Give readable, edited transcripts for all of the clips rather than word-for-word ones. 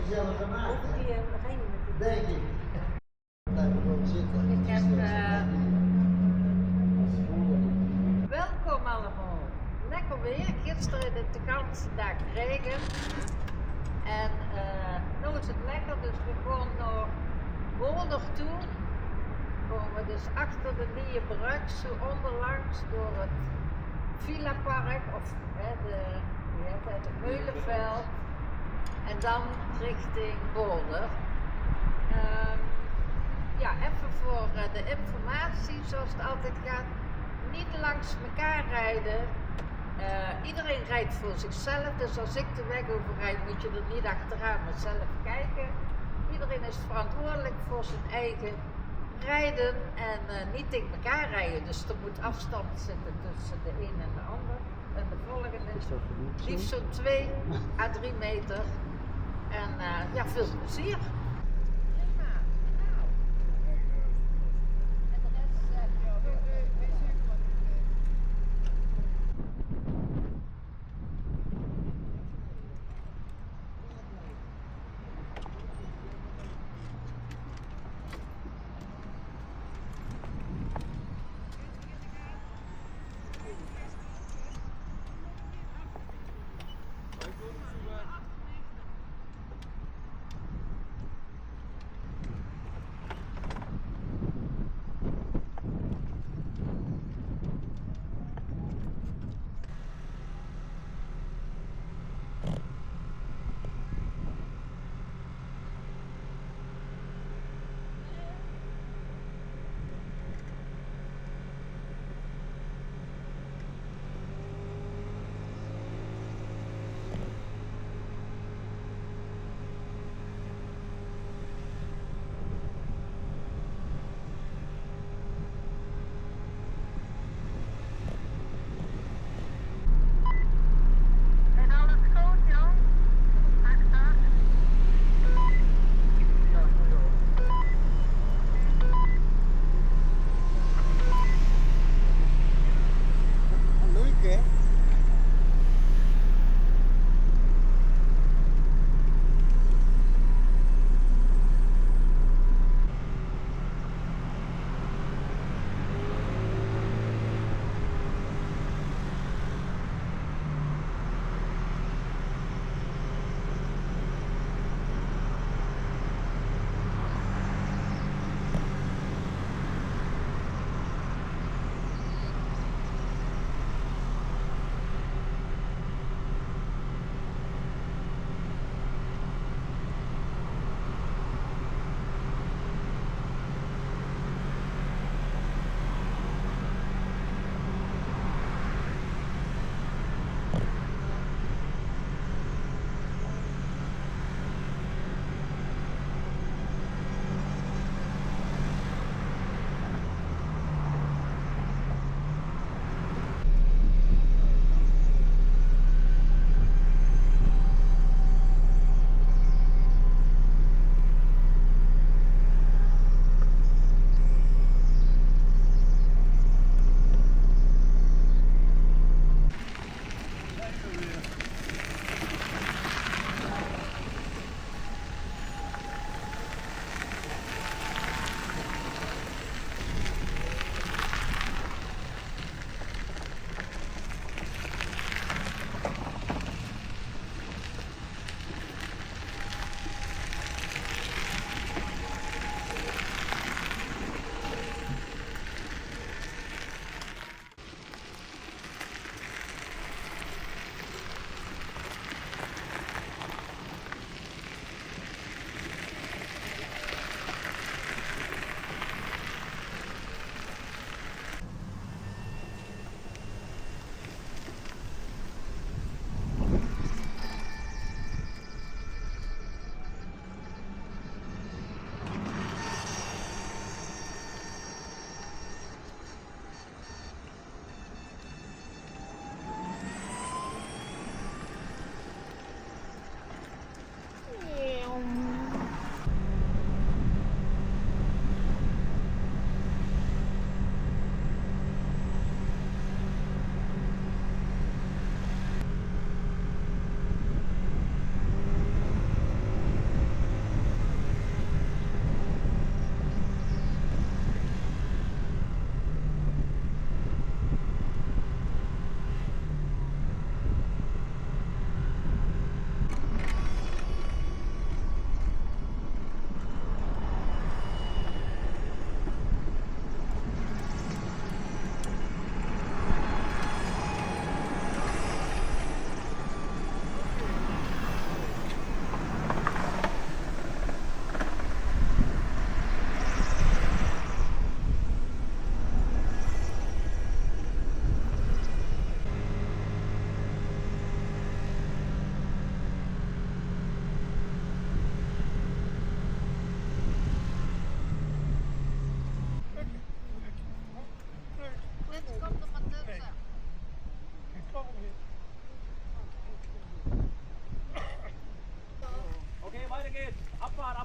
gezellige maat. Over die ring met die... Denk ik. Blijven gewoon zitten. Ik heb... welkom allemaal. Lekker weer. Gisteren de ganse dag regen. En nu is het lekker, dus we gaan naar Boulder toe. Komen dus achter de Nieuwe Brug, zo onderlangs door het Villa Park of het Meulenveld. En dan richting Boulder. Ja, even voor de informatie, zoals het altijd gaat. Niet langs elkaar rijden. Iedereen rijdt voor zichzelf, dus als ik de weg overrijd moet je er niet achteraan, maar zelf kijken. Iedereen is verantwoordelijk voor zijn eigen rijden en niet tegen elkaar rijden. Dus er moet afstand zitten tussen de een en de ander. En de volgende is liefst zo'n 2 à 3 meter. En ja, veel plezier. Prima. Nou. En de rest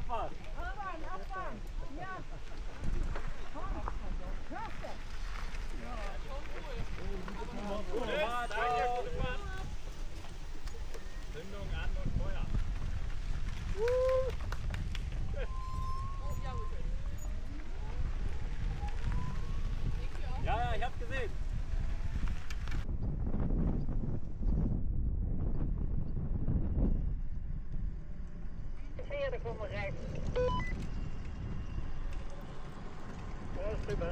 Afwacht. Ja. Zündung an und Feuer. Ja, ja, ich hab's gesehen. Verder voor mijn rechts. Ja, ist prima.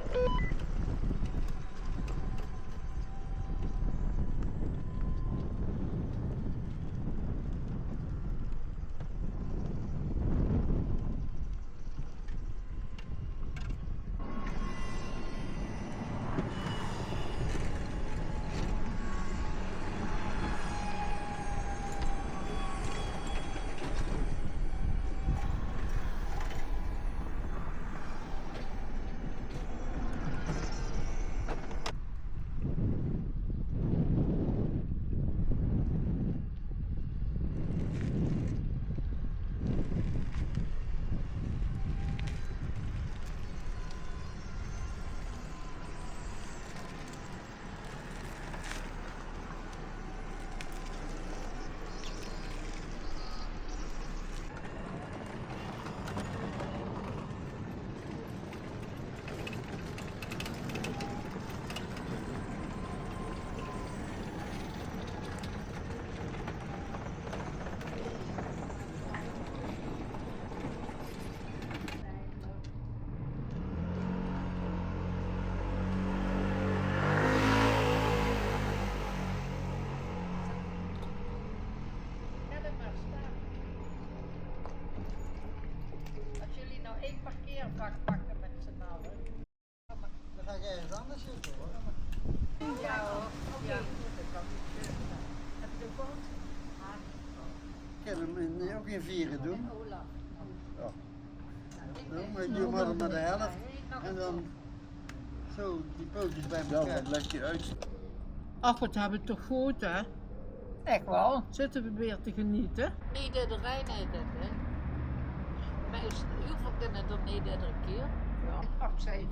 Ga er maar staan. Als jullie nou één parkeervak pakken met z'n allen. Dan ga ik ergens anders zitten hoor. Ja hoor. Ja. Heb je de boot? Ik kan hem ook in vieren doen. Olaf. Ja. Dan maar doe maar de helft. En dan zo die pootjes bij elkaar. Ja, dat leg je uit. Ach, wat hebben we toch goed, hè? Echt wel. Zitten we weer te genieten? Niet iedere rijden, hè? Maar is hoeveel kunnen er niet iedere keer? Ja, 8, 7.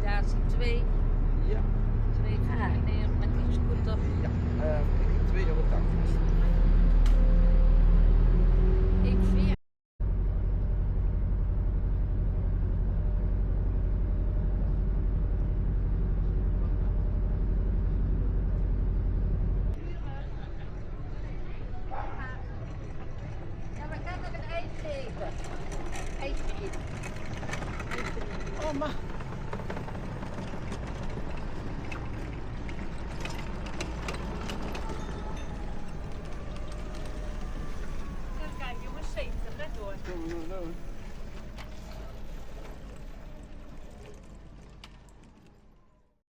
accommodatie 2. Ja. 2 voor meneer met die scooter. Ja. €2,80. Ik 4. Ja, we gaan nog een ijsje eten. Ijsje eten. Oh, maar. Kijk jongens, 70, let door. Kom maar nou.